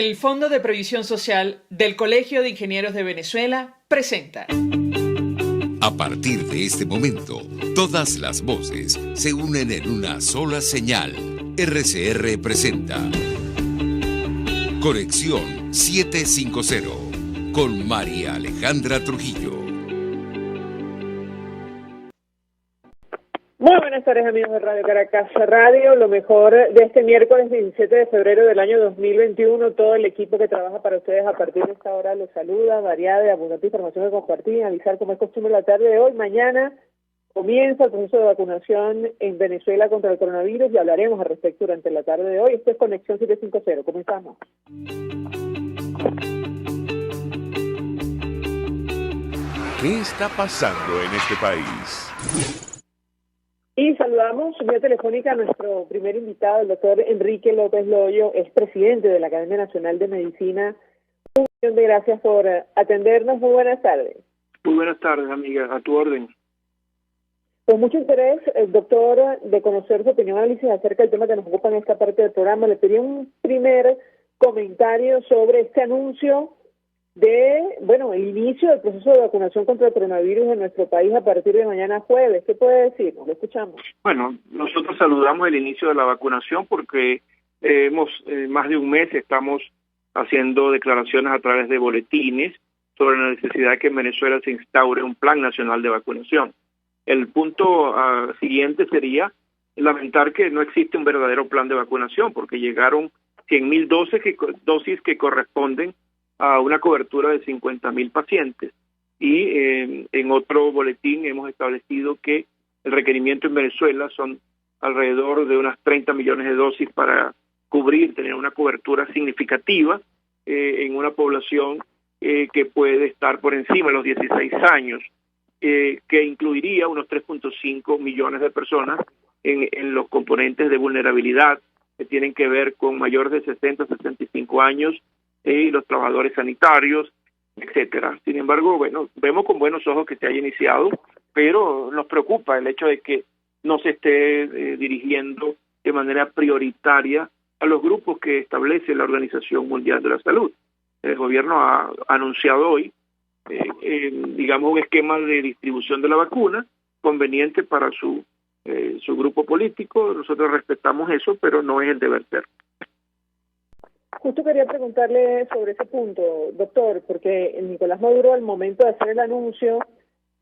El Fondo de Previsión Social del Colegio de Ingenieros de Venezuela presenta. A partir de este momento, todas las voces se unen en una sola señal. RCR presenta Conexión 750 con María Alejandra Trujillo. Muy buenas tardes, amigos de Radio Caracas Radio. Lo mejor de este miércoles 17 de febrero del año 2021. Todo el equipo que trabaja para ustedes a partir de esta hora los saluda. Variada y abundante información que compartir, avisar como es costumbre la tarde de hoy. Mañana comienza el proceso de vacunación en Venezuela contra el coronavirus y hablaremos al respecto durante la tarde de hoy. Esto es Conexión 750. Comenzamos. ¿Qué está pasando en este país? Y saludamos vía telefónica a nuestro primer invitado, el doctor Enrique López Loyo, es presidente de la Academia Nacional de Medicina. Un millón de gracias por atendernos. Muy buenas tardes. Muy buenas tardes, amiga. A tu orden. Con mucho interés, el doctor, de conocer su opinión y análisis acerca del tema que nos ocupa en esta parte del programa. Le pedí un primer comentario sobre este anuncio de, el inicio del proceso de vacunación contra el coronavirus en nuestro país a partir de mañana jueves. ¿Qué puede decir? Lo escuchamos. Bueno, nosotros saludamos el inicio de la vacunación porque hemos más de un mes estamos haciendo declaraciones a través de boletines sobre la necesidad de que en Venezuela se instaure un plan nacional de vacunación. El punto siguiente sería lamentar que no existe un verdadero plan de vacunación porque llegaron 100,000 dosis que corresponden a una cobertura de 50,000 pacientes. Y en otro boletín hemos establecido que el requerimiento en Venezuela son alrededor de unas 30 millones de dosis para tener una cobertura significativa en una población que puede estar por encima de los 16 años, que incluiría unos 3.5 millones de personas en los componentes de vulnerabilidad que tienen que ver con mayores de 60 a 65 años, y los trabajadores sanitarios, etcétera. Sin embargo, vemos con buenos ojos que se haya iniciado, pero nos preocupa el hecho de que no se esté dirigiendo de manera prioritaria a los grupos que establece la Organización Mundial de la Salud. El gobierno ha anunciado hoy, un esquema de distribución de la vacuna conveniente para su grupo político. Nosotros respetamos eso, pero no es el deber ser. Justo quería preguntarle sobre ese punto, doctor, porque Nicolás Maduro, al momento de hacer el anuncio,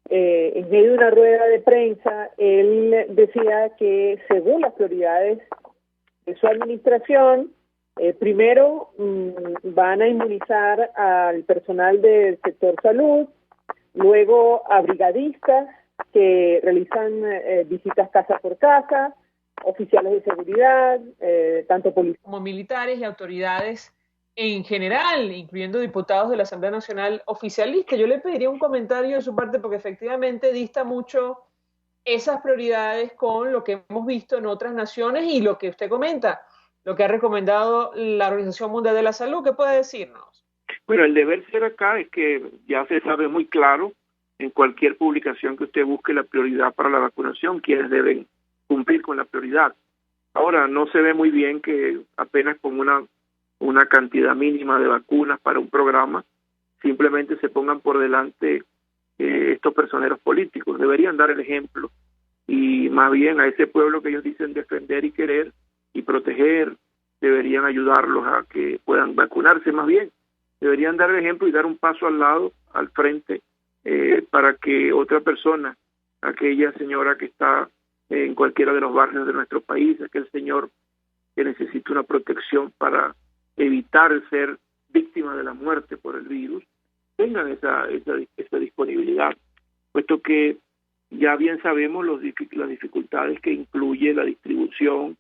en medio de una rueda de prensa, él decía que según las prioridades de su administración, primero van a inmunizar al personal del sector salud, luego a brigadistas que realizan visitas casa por casa, oficiales de seguridad, tanto policías como militares y autoridades en general, incluyendo diputados de la Asamblea Nacional oficialista. Yo le pediría un comentario de su parte porque efectivamente dista mucho esas prioridades con lo que hemos visto en otras naciones y lo que usted comenta, lo que ha recomendado la Organización Mundial de la Salud. ¿Qué puede decirnos? Bueno, el deber ser acá es que ya se sabe muy claro en cualquier publicación que usted busque la prioridad para la vacunación, quienes deben cumplir con la prioridad. Ahora, no se ve muy bien que apenas con una cantidad mínima de vacunas para un programa, simplemente se pongan por delante estos personeros políticos. Deberían dar el ejemplo y más bien a ese pueblo que ellos dicen defender y querer y proteger, deberían ayudarlos a que puedan vacunarse más bien. Deberían dar el ejemplo y dar un paso al frente, para que otra persona, aquella señora que está en cualquiera de los barrios de nuestro país, aquel señor que necesita una protección para evitar ser víctima de la muerte por el virus, tengan esa disponibilidad, puesto que ya bien sabemos las dificultades que incluye la distribución,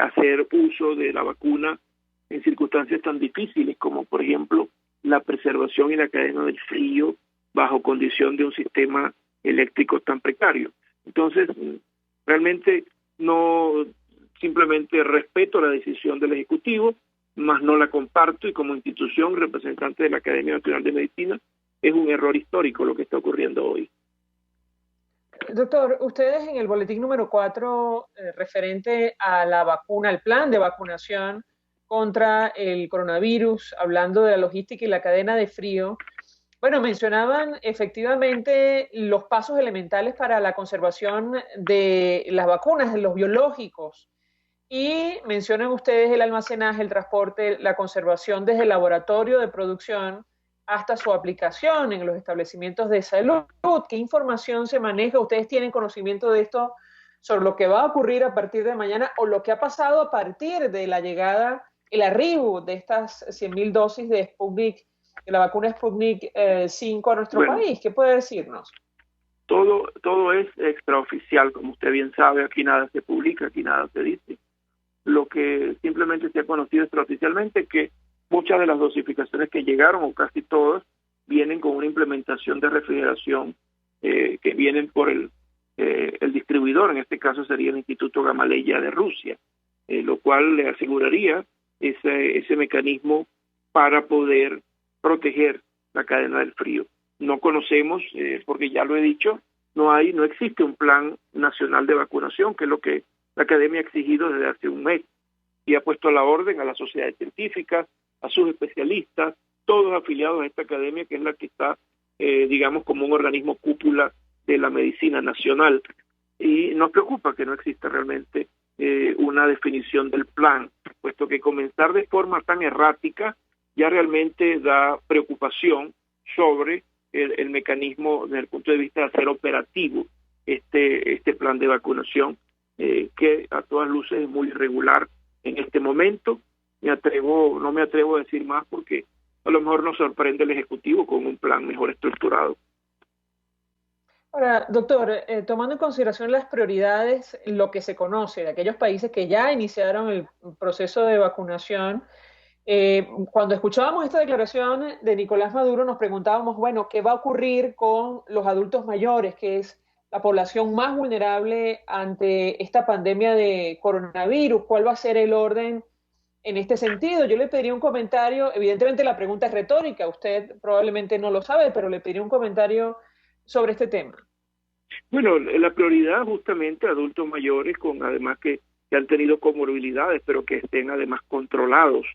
hacer uso de la vacuna en circunstancias tan difíciles como, por ejemplo, la preservación y la cadena del frío bajo condición de un sistema eléctrico tan precario. Entonces, realmente no, simplemente respeto la decisión del Ejecutivo, más no la comparto, y como institución representante de la Academia Nacional de Medicina, es un error histórico lo que está ocurriendo hoy. Doctor, ustedes en el boletín número 4, referente a la vacuna, al plan de vacunación contra el coronavirus, hablando de la logística y la cadena de frío. Bueno, mencionaban efectivamente los pasos elementales para la conservación de las vacunas, de los biológicos, y mencionan ustedes el almacenaje, el transporte, la conservación desde el laboratorio de producción hasta su aplicación en los establecimientos de salud. ¿Qué información se maneja? ¿Ustedes tienen conocimiento de esto sobre lo que va a ocurrir a partir de mañana o lo que ha pasado a partir de la llegada, el arribo de estas 100.000 dosis de Sputnik, de la vacuna Sputnik 5 a nuestro país? ¿Qué puede decirnos? Todo es extraoficial, como usted bien sabe. Aquí nada se publica, aquí nada se dice. Lo que simplemente se ha conocido extraoficialmente es que muchas de las dosificaciones que llegaron, o casi todas, vienen con una implementación de refrigeración que vienen por el distribuidor. En este caso sería el Instituto Gamaleya de Rusia, lo cual le aseguraría ese mecanismo para poder proteger la cadena del frío. No conocemos, porque ya lo he dicho, no existe un plan nacional de vacunación, que es lo que la academia ha exigido desde hace un mes, y ha puesto a la orden a las sociedades científicas, a sus especialistas, todos afiliados a esta academia, que es la que está, digamos, como un organismo cúpula de la medicina nacional. Y nos preocupa que no exista realmente una definición del plan, puesto que comenzar de forma tan errática ya realmente da preocupación sobre el mecanismo desde el punto de vista de hacer operativo este plan de vacunación, que a todas luces es muy irregular en este momento. No me atrevo a decir más porque a lo mejor nos sorprende el Ejecutivo con un plan mejor estructurado. Ahora, doctor, tomando en consideración las prioridades, lo que se conoce de aquellos países que ya iniciaron el proceso de vacunación, cuando escuchábamos esta declaración de Nicolás Maduro nos preguntábamos, bueno, ¿qué va a ocurrir con los adultos mayores, que es la población más vulnerable ante esta pandemia de coronavirus? ¿Cuál va a ser el orden en este sentido? Yo le pediría un comentario, evidentemente la pregunta es retórica, usted probablemente no lo sabe, pero le pediría un comentario sobre este tema. Bueno, la prioridad justamente adultos mayores además que han tenido comorbilidades, pero que estén además controlados.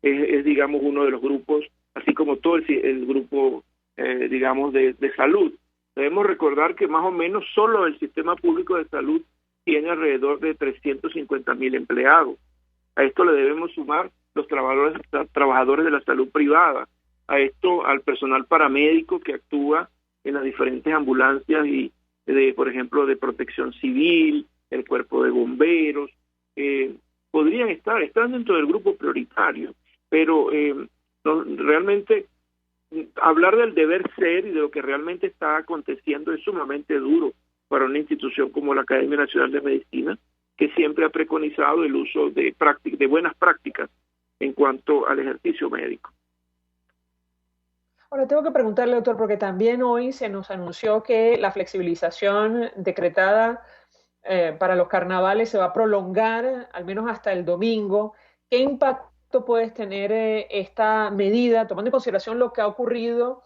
Es digamos, uno de los grupos, así como todo el grupo, digamos, de salud. Debemos recordar que más o menos solo el sistema público de salud tiene alrededor de 350.000 empleados. A esto le debemos sumar los trabajadores de la salud privada, a esto al personal paramédico que actúa en las diferentes ambulancias y por ejemplo, de protección civil, el cuerpo de bomberos, están dentro del grupo prioritario, pero realmente hablar del deber ser y de lo que realmente está aconteciendo es sumamente duro para una institución como la Academia Nacional de Medicina, que siempre ha preconizado el uso de buenas prácticas en cuanto al ejercicio médico. Ahora tengo que preguntarle, doctor, porque también hoy se nos anunció que la flexibilización decretada para los carnavales se va a prolongar al menos hasta el domingo. ¿Qué impacto puede tener esta medida, tomando en consideración lo que ha ocurrido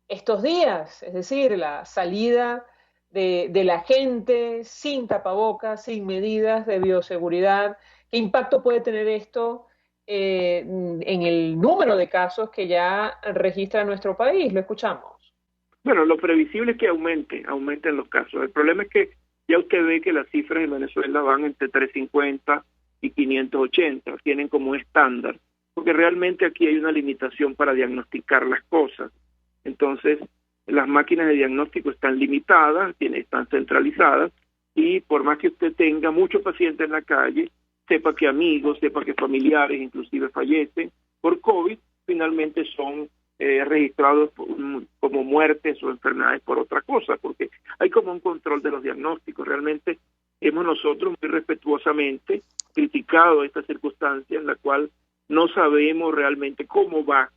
estos días? Es decir, la salida de la gente sin tapabocas, sin medidas de bioseguridad. ¿Qué impacto puede tener esto en el número de casos que ya registra nuestro país? Lo escuchamos. Bueno, lo previsible es que aumenten los casos. El problema es que ya usted ve que las cifras en Venezuela van entre 350 y 580, tienen como estándar, porque realmente aquí hay una limitación para diagnosticar las cosas. Entonces, las máquinas de diagnóstico están limitadas, están centralizadas, y por más que usted tenga muchos pacientes en la calle, sepa que amigos, sepa que familiares inclusive fallecen por COVID, finalmente son registrados como muertes o enfermedades por otra cosa, porque hay como un control de los diagnósticos. Realmente hemos nosotros muy respetuosamente criticado esta circunstancia en la cual no sabemos realmente cómo va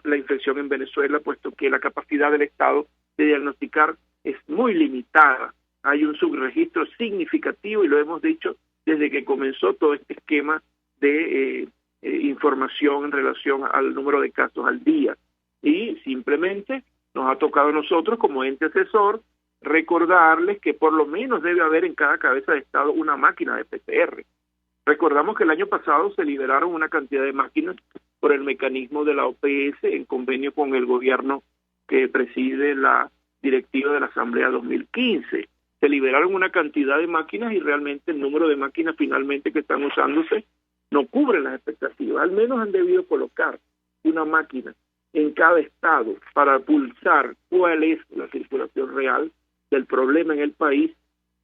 la infección en Venezuela, puesto que la capacidad del Estado de diagnosticar es muy limitada. Hay un subregistro significativo, y lo hemos dicho desde que comenzó todo este esquema de información en relación al número de casos al día. Y simplemente nos ha tocado a nosotros, como ente asesor, recordarles que por lo menos debe haber en cada cabeza de Estado una máquina de PCR. Recordamos que el año pasado se liberaron una cantidad de máquinas por el mecanismo de la OPS en convenio con el gobierno que preside la directiva de la Asamblea 2015. Se liberaron una cantidad de máquinas y realmente el número de máquinas finalmente que están usándose no cubre las expectativas. Al menos han debido colocar una máquina en cada estado para pulsar cuál es la circulación real del problema en el país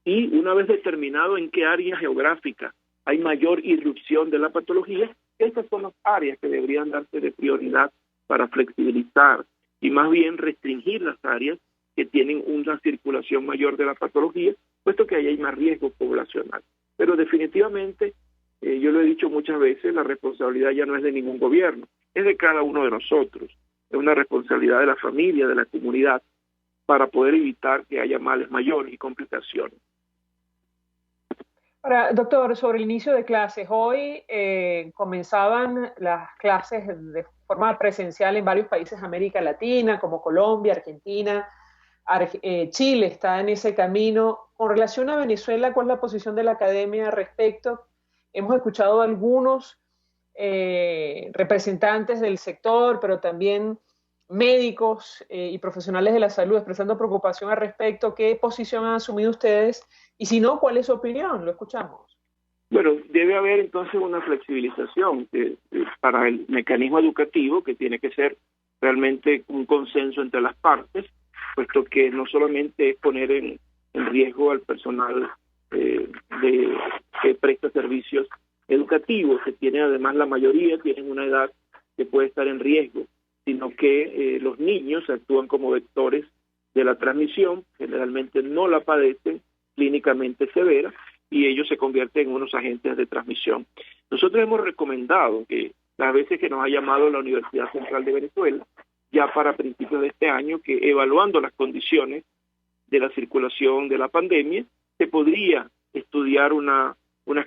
y una vez determinado en qué área geográfica hay mayor irrupción de la patología, estas son las áreas que deberían darse de prioridad para flexibilizar y más bien restringir las áreas que tienen una circulación mayor de la patología, puesto que ahí hay más riesgo poblacional. Pero definitivamente, yo lo he dicho muchas veces, la responsabilidad ya no es de ningún gobierno, es de cada uno de nosotros. Es una responsabilidad de la familia, de la comunidad, para poder evitar que haya males mayores y complicaciones. Ahora, doctor, sobre el inicio de clases, hoy comenzaban las clases de forma presencial en varios países de América Latina, como Colombia, Argentina, Chile está en ese camino. Con relación a Venezuela, ¿cuál es la posición de la academia al respecto? Hemos escuchado a algunos representantes del sector, pero también médicos y profesionales de la salud expresando preocupación al respecto. ¿Qué posición han asumido ustedes? Y si no, ¿cuál es su opinión? Lo escuchamos. Bueno, debe haber entonces una flexibilización para el mecanismo educativo, que tiene que ser realmente un consenso entre las partes, puesto que no solamente es poner en riesgo al personal que presta servicios educativos, que tiene además la mayoría, tienen una edad que puede estar en riesgo, sino que los niños actúan como vectores de la transmisión, generalmente no la padecen, clínicamente severa, y ellos se convierten en unos agentes de transmisión. Nosotros hemos recomendado que las veces que nos ha llamado la Universidad Central de Venezuela, ya para principios de este año, que evaluando las condiciones de la circulación de la pandemia, se podría estudiar unas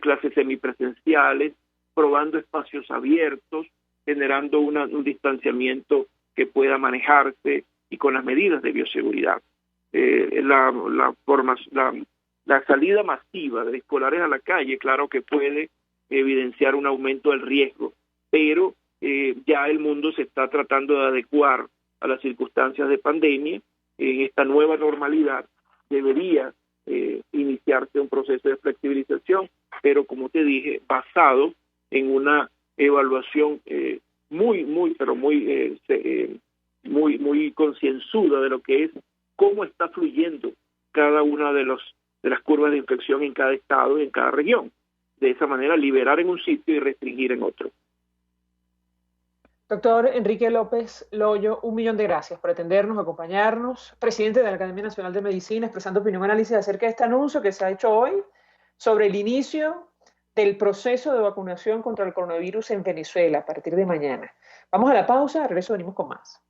clases semipresenciales, probando espacios abiertos, generando un distanciamiento que pueda manejarse y con las medidas de bioseguridad. La salida masiva de escolares a la calle, claro que puede evidenciar un aumento del riesgo, pero ya el mundo se está tratando de adecuar a las circunstancias de pandemia. En esta nueva normalidad debería iniciarse un proceso de flexibilización, pero como te dije, basado en una evaluación muy concienzuda de lo que es cómo está fluyendo cada una de las curvas de infección en cada estado y en cada región. De esa manera, liberar en un sitio y restringir en otro. Doctor Enrique López Loyo, 1.000.000 de gracias por atendernos, acompañarnos. Presidente de la Academia Nacional de Medicina, expresando opinión y análisis acerca de este anuncio que se ha hecho hoy sobre el inicio del proceso de vacunación contra el coronavirus en Venezuela a partir de mañana. Vamos a la pausa, de regreso venimos con más.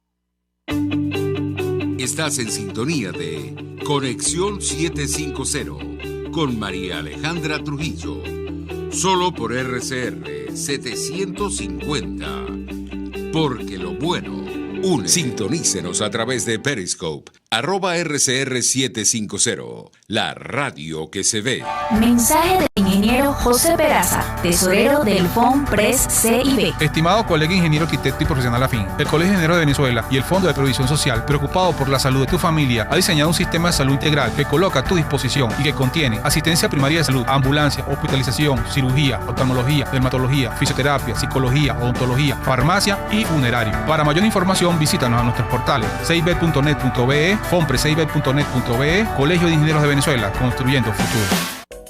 Estás en sintonía de Conexión 750 con María Alejandra Trujillo, solo por RCR 750, porque lo bueno une. Sintonícenos a través de Periscope, @RCR750, la radio que se ve. Mensaje del ingeniero José Peraza, tesorero del FONPRES CIB. Estimado colega ingeniero, arquitecto y profesional afín, el Colegio de Ingenieros de Venezuela y el Fondo de Previsión Social, preocupado por la salud de tu familia, ha diseñado un sistema de salud integral que coloca a tu disposición y que contiene asistencia primaria de salud, ambulancia, hospitalización, cirugía, oftalmología, dermatología, fisioterapia, psicología, odontología, farmacia y funerario. Para mayor información, visítanos a nuestros portales cib.net.be, fonprescib.net.be, Colegio de Ingenieros de Venezuela, construyendo futuro.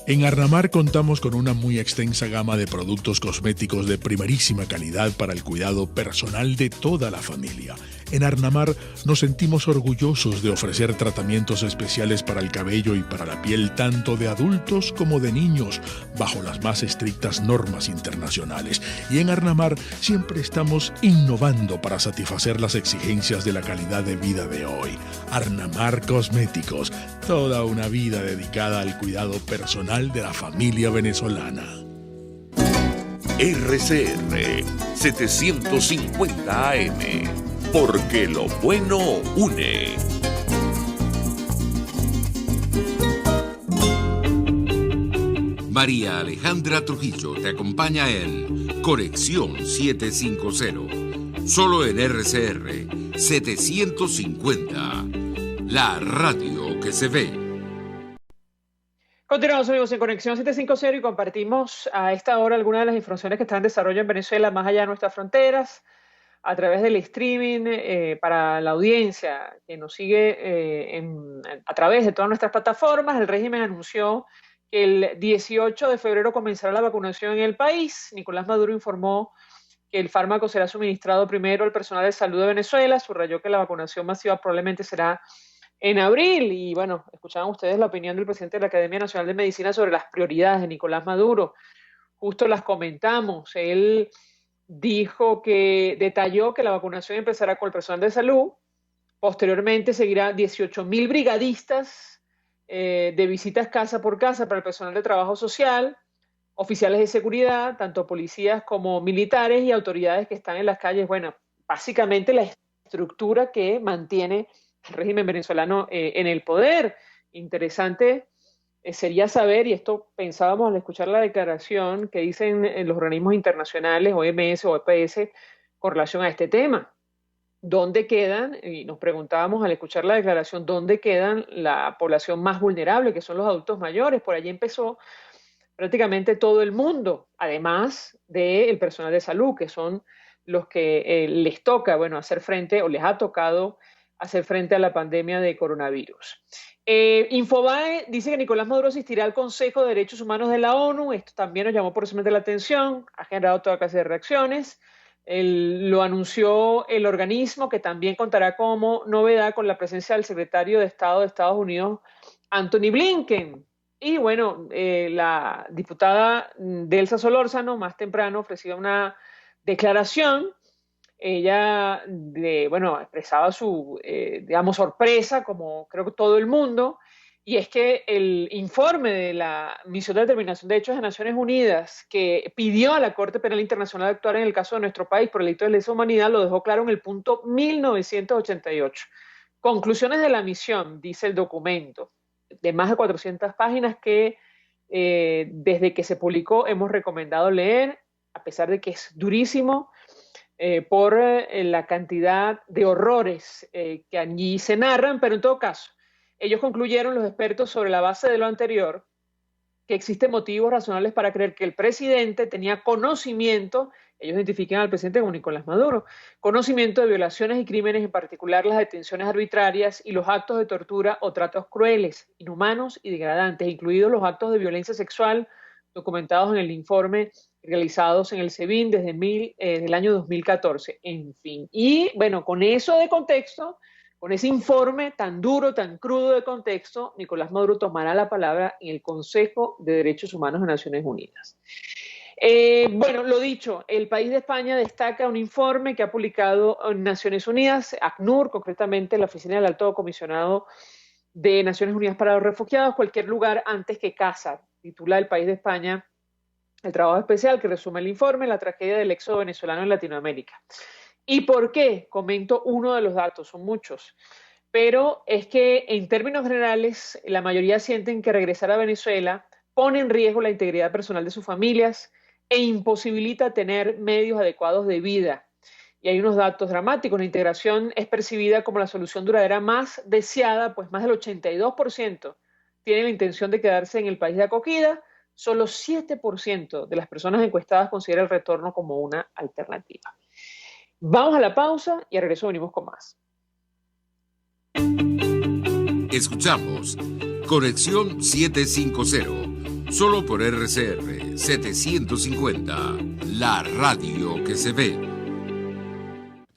En Arnamar contamos con una muy extensa gama de productos cosméticos de primerísima calidad para el cuidado personal de toda la familia. En Arnamar nos sentimos orgullosos de ofrecer tratamientos especiales para el cabello y para la piel tanto de adultos como de niños, bajo las más estrictas normas internacionales. Y en Arnamar siempre estamos innovando para satisfacer las exigencias de la calidad de vida de hoy. Arnamar Cosméticos, toda una vida dedicada al cuidado personal de la familia venezolana. RCR 750 AM, porque lo bueno une. María Alejandra Trujillo te acompaña en Conexión 750, solo en RCR 750, la radio que se ve. Continuamos, amigos, en Conexión 750 y compartimos a esta hora algunas de las informaciones que están en desarrollo en Venezuela, más allá de nuestras fronteras, a través del streaming, para la audiencia que nos sigue a través de todas nuestras plataformas. El régimen anunció que el 18 de febrero comenzará la vacunación en el país. Nicolás Maduro informó que el fármaco será suministrado primero al personal de salud de Venezuela. Subrayó que la vacunación masiva probablemente será en abril. Y bueno, escuchaban ustedes la opinión del presidente de la Academia Nacional de Medicina sobre las prioridades de Nicolás Maduro. Justo las comentamos. Él detalló que la vacunación empezará con el personal de salud. Posteriormente seguirá 18.000 brigadistas de visitas casa por casa para el personal de trabajo social, oficiales de seguridad, tanto policías como militares y autoridades que están en las calles. Bueno, básicamente la estructura que mantiene el régimen venezolano en el poder. Interesante sería saber, y esto pensábamos al escuchar la declaración que dicen los organismos internacionales, OMS o EPS, con relación a este tema. ¿Dónde quedan? Y nos preguntábamos al escuchar la declaración, ¿dónde quedan la población más vulnerable, que son los adultos mayores? Por allí empezó prácticamente todo el mundo, además del personal de salud, que son los que les toca, bueno, hacer frente, o les ha tocado hacer frente a la pandemia de coronavirus. Infobae dice que Nicolás Maduro asistirá al Consejo de Derechos Humanos de la ONU. Esto también nos llamó poderosamente la atención, ha generado toda clase de reacciones. Lo anunció el organismo, que también contará como novedad con la presencia del secretario de Estado de Estados Unidos, Anthony Blinken. Y bueno, la diputada Delsa Solórzano más temprano ofrecía una declaración. Ella, expresaba su, sorpresa, como creo que todo el mundo, y es que el informe de la Misión de Determinación de Hechos de Naciones Unidas, que pidió a la Corte Penal Internacional actuar en el caso de nuestro país por el delito de lesa humanidad, lo dejó claro en el punto 1988. Conclusiones de la misión, dice el documento, de más de 400 páginas que desde que se publicó hemos recomendado leer, a pesar de que es durísimo, por la cantidad de horrores que allí se narran, pero en todo caso, ellos concluyeron, los expertos, sobre la base de lo anterior, que existen motivos razonables para creer que el presidente tenía conocimiento, ellos identifican al presidente como Nicolás Maduro, conocimiento de violaciones y crímenes, en particular las detenciones arbitrarias y los actos de tortura o tratos crueles, inhumanos y degradantes, incluidos los actos de violencia sexual documentados en el informe realizados en el SEBIN desde el año 2014, en fin. Y bueno, con eso de contexto, con ese informe tan duro, tan crudo de contexto, Nicolás Maduro tomará la palabra en el Consejo de Derechos Humanos de Naciones Unidas. Lo dicho, el país de España destaca un informe que ha publicado en Naciones Unidas, ACNUR, concretamente la Oficina del Alto Comisionado de Naciones Unidas para los Refugiados, cualquier lugar antes que casa, titula el país de España el trabajo especial que resume el informe, la tragedia del éxodo venezolano en Latinoamérica. ¿Y por qué? Comento uno de los datos, son muchos, pero es que en términos generales la mayoría sienten que regresar a Venezuela pone en riesgo la integridad personal de sus familias e imposibilita tener medios adecuados de vida. Y hay unos datos dramáticos. La integración es percibida como la solución duradera más deseada, pues más del 82% tienen la intención de quedarse en el país de acogida. Solo 7% de las personas encuestadas considera el retorno como una alternativa. Vamos a la pausa y a regreso venimos con más. Escuchamos Conexión 750, solo por RCR 750, la radio que se ve.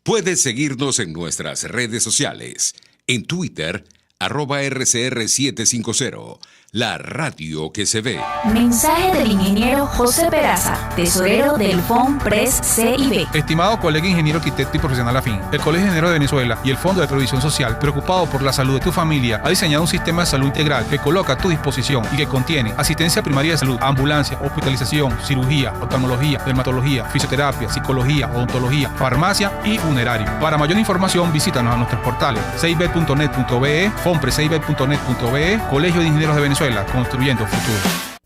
Puedes seguirnos en nuestras redes sociales, en Twitter, @RCR750, la radio que se ve. Mensaje del ingeniero José Peraza, tesorero del FONPRES CIB. Estimado colega ingeniero, arquitecto y profesional afín, el Colegio de Ingenieros de Venezuela y el Fondo de Previsión Social, preocupado por la salud de tu familia, ha diseñado un sistema de salud integral que coloca a tu disposición y que contiene asistencia primaria de salud, ambulancia, hospitalización, cirugía, oftalmología, dermatología, fisioterapia, psicología, odontología, farmacia y funerario. Para mayor información, visítanos a nuestros portales cib.net.be, fonprescib.net.be, Colegio de Ingenieros de Venezuela, construyendo futuro.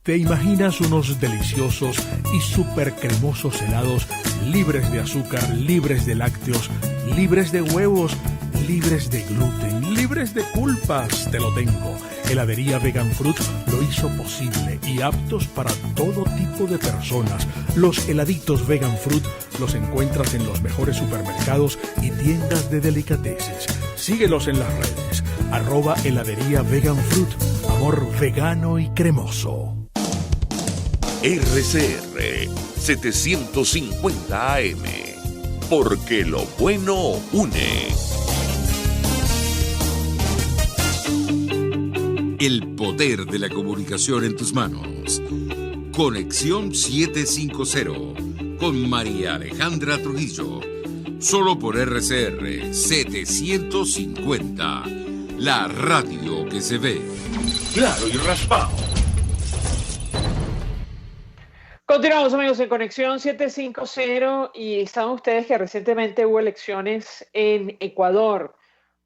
¿Te imaginas unos deliciosos y súper cremosos helados libres de azúcar, libres de lácteos, libres de huevos, libres de gluten, libres de culpas? Te lo tengo. Heladería Vegan Fruit lo hizo posible y aptos para todo tipo de personas. Los heladitos Vegan Fruit los encuentras en los mejores supermercados y tiendas de delicateces. Síguelos en las redes. @heladería Vegan Fruit. Amor vegano y cremoso. RCR 750 AM, porque lo bueno une. El poder de la comunicación en tus manos. Conexión 750 con María Alejandra Trujillo. Solo por RCR 750. La radio que se ve. Claro y raspado. Continuamos, amigos, en Conexión 750 y saben ustedes que recientemente hubo elecciones en Ecuador,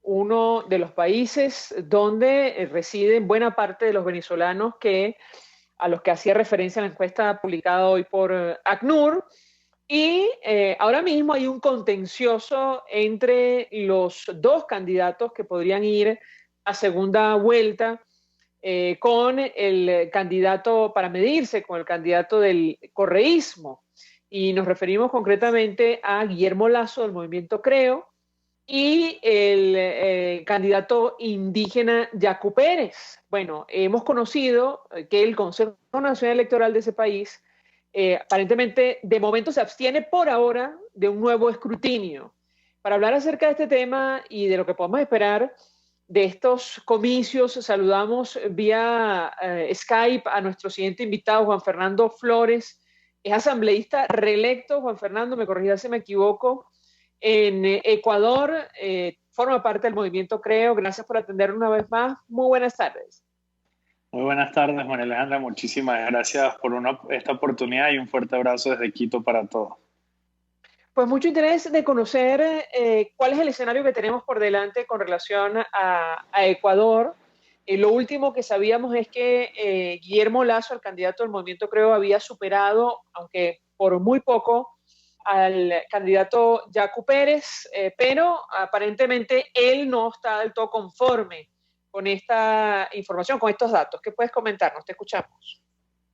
uno de los países donde residen buena parte de los venezolanos a los que hacía referencia la encuesta publicada hoy por ACNUR. Y ahora mismo hay un contencioso entre los dos candidatos que podrían ir a segunda vuelta, con el candidato, para medirse con el candidato del correísmo. Y nos referimos concretamente a Guillermo Lasso del Movimiento Creo y el candidato indígena Yacu Pérez. Bueno, hemos conocido que el Consejo Nacional Electoral de ese país aparentemente de momento se abstiene por ahora de un nuevo escrutinio. Para hablar acerca de este tema y de lo que podemos esperar de estos comicios, saludamos vía Skype a nuestro siguiente invitado, Juan Fernando Flores. Es asambleísta reelecto, Juan Fernando, me corrija si me equivoco, en Ecuador, forma parte del Movimiento Creo. Gracias por atender una vez más. Muy buenas tardes. Muy buenas tardes, María Alejandra. Muchísimas gracias por esta oportunidad y un fuerte abrazo desde Quito para todos. Pues mucho interés de conocer cuál es el escenario que tenemos por delante con relación a Ecuador. Lo último que sabíamos es que Guillermo Lasso, el candidato del Movimiento Creo, había superado, aunque por muy poco, al candidato Yacu Pérez, pero aparentemente él no está del todo conforme con esta información, con estos datos. ¿Qué puedes comentarnos? Te escuchamos.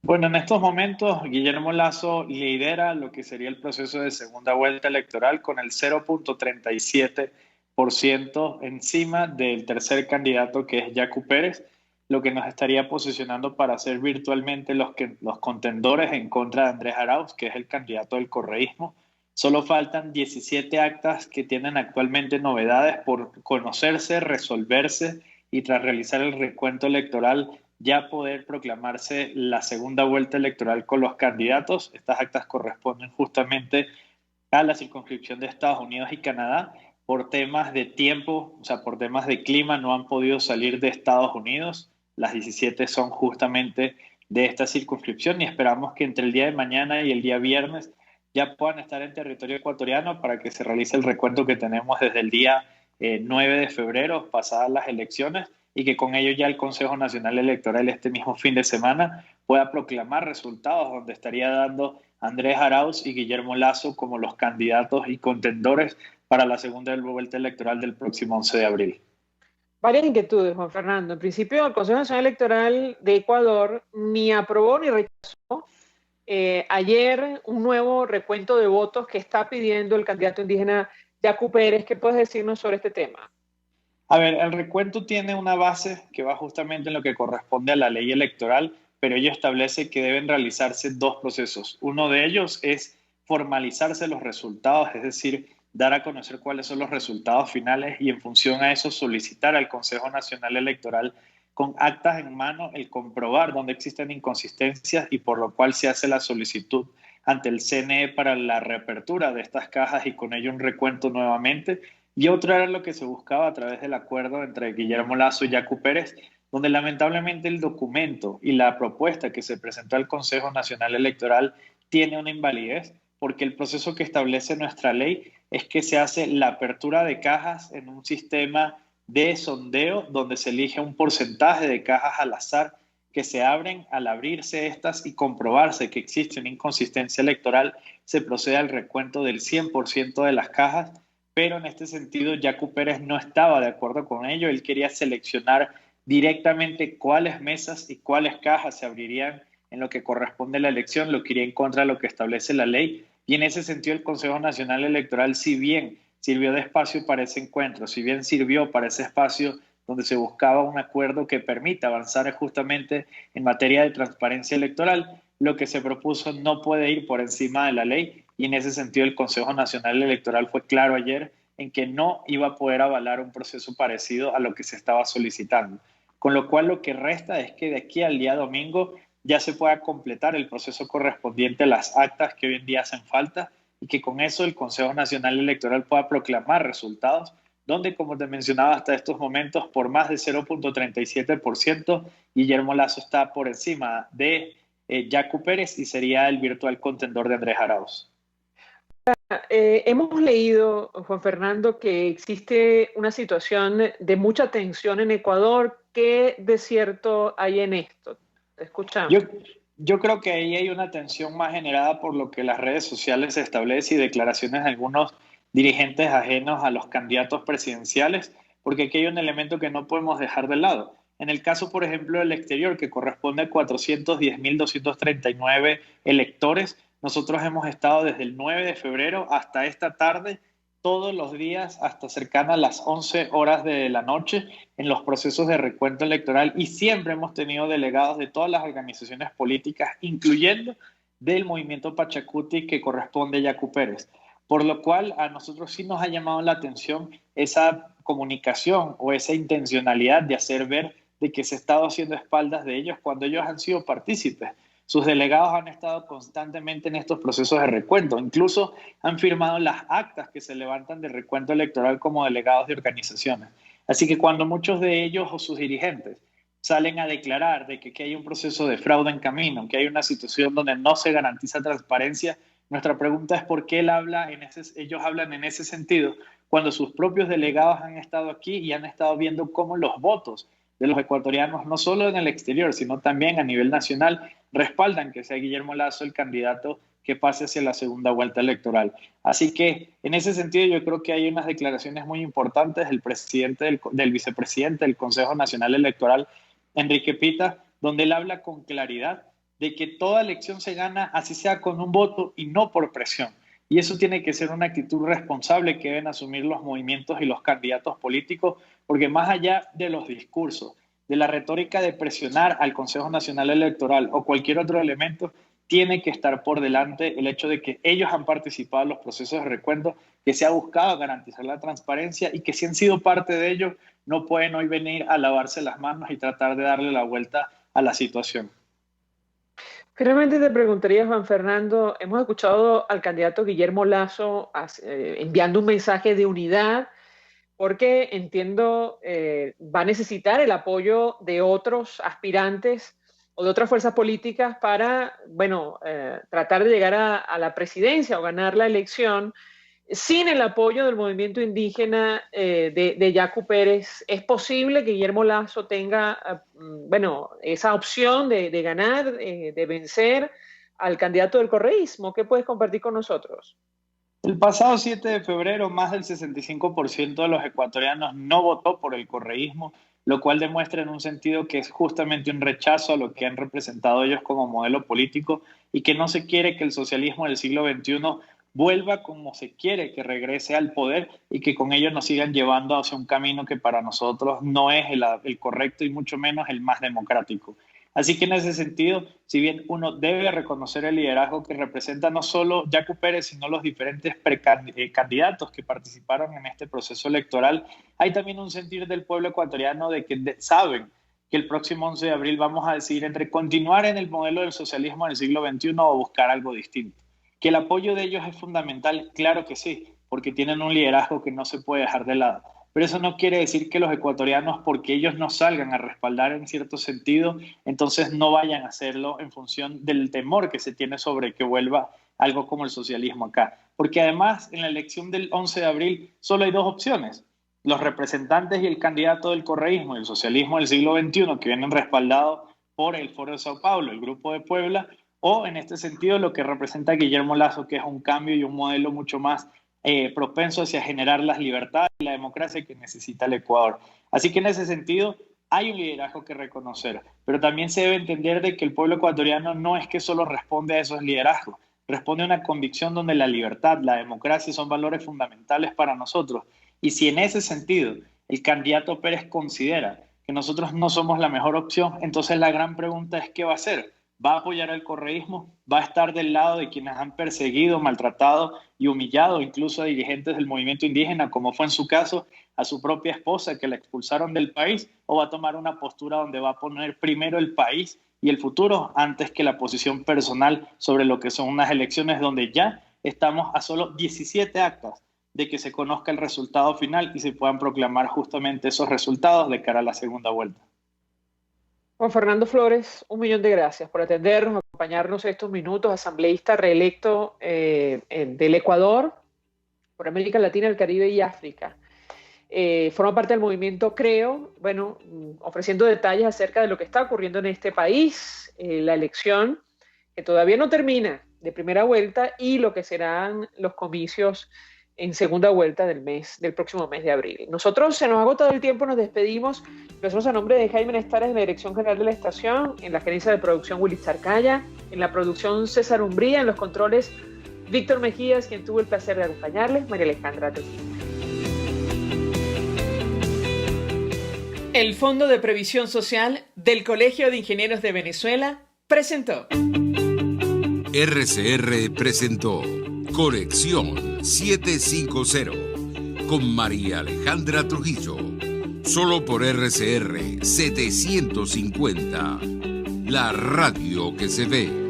Bueno, en estos momentos Guillermo Lasso lidera lo que sería el proceso de segunda vuelta electoral con el 0.37% encima del tercer candidato, que es Yacu Pérez, lo que nos estaría posicionando para ser virtualmente los contendores en contra de Andrés Arauz, que es el candidato del correísmo. Solo faltan 17 actas que tienen actualmente novedades por conocerse, resolverse y tras realizar el recuento electoral ya poder proclamarse la segunda vuelta electoral con los candidatos. Estas actas corresponden justamente a la circunscripción de Estados Unidos y Canadá. Por temas de tiempo, o sea, por temas de clima, no han podido salir de Estados Unidos. Las 17 son justamente de esta circunscripción y esperamos que entre el día de mañana y el día viernes ya puedan estar en territorio ecuatoriano para que se realice el recuento que tenemos desde el día 9 de febrero, pasadas las elecciones, y que con ello ya el Consejo Nacional Electoral este mismo fin de semana pueda proclamar resultados donde estaría dando Andrés Arauz y Guillermo Lasso como los candidatos y contendores para la segunda vuelta electoral del próximo 11 de abril. Varias inquietudes, Juan Fernando. En principio, el Consejo Nacional Electoral de Ecuador ni aprobó ni rechazó ayer un nuevo recuento de votos que está pidiendo el candidato indígena Yacu Pérez. ¿Qué puedes decirnos sobre este tema? A ver, el recuento tiene una base que va justamente en lo que corresponde a la ley electoral, pero ello establece que deben realizarse dos procesos. Uno de ellos es formalizarse los resultados, es decir, dar a conocer cuáles son los resultados finales y en función a eso solicitar al Consejo Nacional Electoral con actas en mano el comprobar dónde existen inconsistencias y por lo cual se hace la solicitud ante el CNE para la reapertura de estas cajas y con ello un recuento nuevamente. Y otro era lo que se buscaba a través del acuerdo entre Guillermo Lasso y Yacu Pérez, donde lamentablemente el documento y la propuesta que se presentó al Consejo Nacional Electoral tiene una invalidez, porque el proceso que establece nuestra ley es que se hace la apertura de cajas en un sistema de sondeo donde se elige un porcentaje de cajas al azar que se abren. Al abrirse estas y comprobarse que existe una inconsistencia electoral, se procede al recuento del 100% de las cajas, pero en este sentido Yacu Pérez no estaba de acuerdo con ello. Él quería seleccionar directamente cuáles mesas y cuáles cajas se abrirían en lo que corresponde a la elección, lo que iría en contra de lo que establece la ley, y en ese sentido el Consejo Nacional Electoral, si bien sirvió de espacio para ese encuentro, si bien sirvió para ese espacio donde se buscaba un acuerdo que permita avanzar justamente en materia de transparencia electoral, lo que se propuso no puede ir por encima de la ley, y en ese sentido el Consejo Nacional Electoral fue claro ayer en que no iba a poder avalar un proceso parecido a lo que se estaba solicitando. Con lo cual lo que resta es que de aquí al día domingo ya se pueda completar el proceso correspondiente a las actas que hoy en día hacen falta, y que con eso el Consejo Nacional Electoral pueda proclamar resultados donde, como te mencionaba, hasta estos momentos, por más de 0.37%, Guillermo Lasso está por encima de Yacu Pérez y sería el virtual contendor de Andrés Arauz. Hemos leído, Juan Fernando, que existe una situación de mucha tensión en Ecuador. ¿Qué de cierto hay en esto? Te escuchamos. Yo creo que ahí hay una tensión más generada por lo que las redes sociales establecen y declaraciones de algunos dirigentes ajenos a los candidatos presidenciales, porque aquí hay un elemento que no podemos dejar de lado. En el caso, por ejemplo, del exterior, que corresponde a 410.239 electores, nosotros hemos estado desde el 9 de febrero hasta esta tarde, todos los días hasta cercana a las 11 horas de la noche en los procesos de recuento electoral, y siempre hemos tenido delegados de todas las organizaciones políticas, incluyendo del movimiento Pachacuti que corresponde a Yacu Pérez. Por lo cual a nosotros sí nos ha llamado la atención esa comunicación o esa intencionalidad de hacer ver de que se ha estado haciendo espaldas de ellos cuando ellos han sido partícipes. Sus delegados han estado constantemente en estos procesos de recuento, incluso han firmado las actas que se levantan del recuento electoral como delegados de organizaciones. Así que cuando muchos de ellos o sus dirigentes salen a declarar de que hay un proceso de fraude en camino, que hay una situación donde no se garantiza transparencia, nuestra pregunta es por qué ellos hablan en ese sentido cuando sus propios delegados han estado aquí y han estado viendo cómo los votos de los ecuatorianos, no solo en el exterior, sino también a nivel nacional, respaldan que sea Guillermo Lasso el candidato que pase hacia la segunda vuelta electoral. Así que en ese sentido yo creo que hay unas declaraciones muy importantes del vicepresidente del Consejo Nacional Electoral, Enrique Pita, donde él habla con claridad de que toda elección se gana así sea con un voto y no por presión. Y eso tiene que ser una actitud responsable que deben asumir los movimientos y los candidatos políticos, porque más allá de los discursos, de la retórica de presionar al Consejo Nacional Electoral o cualquier otro elemento, tiene que estar por delante el hecho de que ellos han participado en los procesos de recuento, que se ha buscado garantizar la transparencia y que si han sido parte de ello, no pueden hoy venir a lavarse las manos y tratar de darle la vuelta a la situación. Finalmente te preguntaría, Juan Fernando, hemos escuchado al candidato Guillermo Lasso enviando un mensaje de unidad, porque entiendo va a necesitar el apoyo de otros aspirantes o de otras fuerzas políticas para, tratar de llegar a la presidencia o ganar la elección. Sin el apoyo del movimiento indígena de Yacu Pérez, ¿es posible que Guillermo Lasso tenga esa opción de ganar, de vencer al candidato del correísmo? ¿Qué puedes compartir con nosotros? El pasado 7 de febrero, más del 65% de los ecuatorianos no votó por el correísmo, lo cual demuestra en un sentido que es justamente un rechazo a lo que han representado ellos como modelo político y que no se quiere que el socialismo del siglo XXI vuelva como se quiere, que regrese al poder y que con ello nos sigan llevando hacia un camino que para nosotros no es el correcto y mucho menos el más democrático. Así que en ese sentido, si bien uno debe reconocer el liderazgo que representa no solo Yacu Pérez, sino los diferentes candidatos que participaron en este proceso electoral, hay también un sentir del pueblo ecuatoriano de que saben que el próximo 11 de abril vamos a decidir entre continuar en el modelo del socialismo del siglo XXI o buscar algo distinto. ¿Que el apoyo de ellos es fundamental? Claro que sí, porque tienen un liderazgo que no se puede dejar de lado. Pero eso no quiere decir que los ecuatorianos, porque ellos no salgan a respaldar en cierto sentido, entonces no vayan a hacerlo en función del temor que se tiene sobre que vuelva algo como el socialismo acá. Porque además, en la elección del 11 de abril solo hay dos opciones. Los representantes y el candidato del correísmo y el socialismo del siglo XXI, que vienen respaldados por el Foro de Sao Paulo, el Grupo de Puebla, o en este sentido lo que representa Guillermo Lasso, que es un cambio y un modelo mucho más propenso hacia generar las libertades y la democracia que necesita el Ecuador. Así que en ese sentido hay un liderazgo que reconocer, pero también se debe entender de que el pueblo ecuatoriano no es que solo responde a esos liderazgos, responde a una convicción donde la libertad, la democracia son valores fundamentales para nosotros. Y si en ese sentido el candidato Pérez considera que nosotros no somos la mejor opción, entonces la gran pregunta es ¿qué va a hacer? ¿Va a apoyar al correísmo? ¿Va a estar del lado de quienes han perseguido, maltratado y humillado incluso a dirigentes del movimiento indígena, como fue en su caso a su propia esposa que la expulsaron del país? ¿O va a tomar una postura donde va a poner primero el país y el futuro antes que la posición personal sobre lo que son unas elecciones donde ya estamos a solo 17 actas de que se conozca el resultado final y se puedan proclamar justamente esos resultados de cara a la segunda vuelta? Juan Fernando Flores, 1.000.000 de gracias por atendernos, acompañarnos estos minutos, asambleísta reelecto del Ecuador, por América Latina, el Caribe y África. Forma parte del movimiento Creo, bueno, ofreciendo detalles acerca de lo que está ocurriendo en este país, la elección que todavía no termina de primera vuelta y lo que serán los comicios en segunda vuelta del próximo mes de abril. Nosotros se nos ha agotado el tiempo, nos despedimos. Nosotros a nombre de Jaime Nestares en la dirección general de la estación, en la gerencia de producción Willy Zarcaya, en la producción César Umbría, en los controles Víctor Mejías, quien tuvo el placer de acompañarles, María Alejandra Trujillo. El Fondo de Previsión Social del Colegio de Ingenieros de Venezuela presentó. RCR presentó Conexión 750 con María Alejandra Trujillo. Solo por RCR 750, la radio que se ve.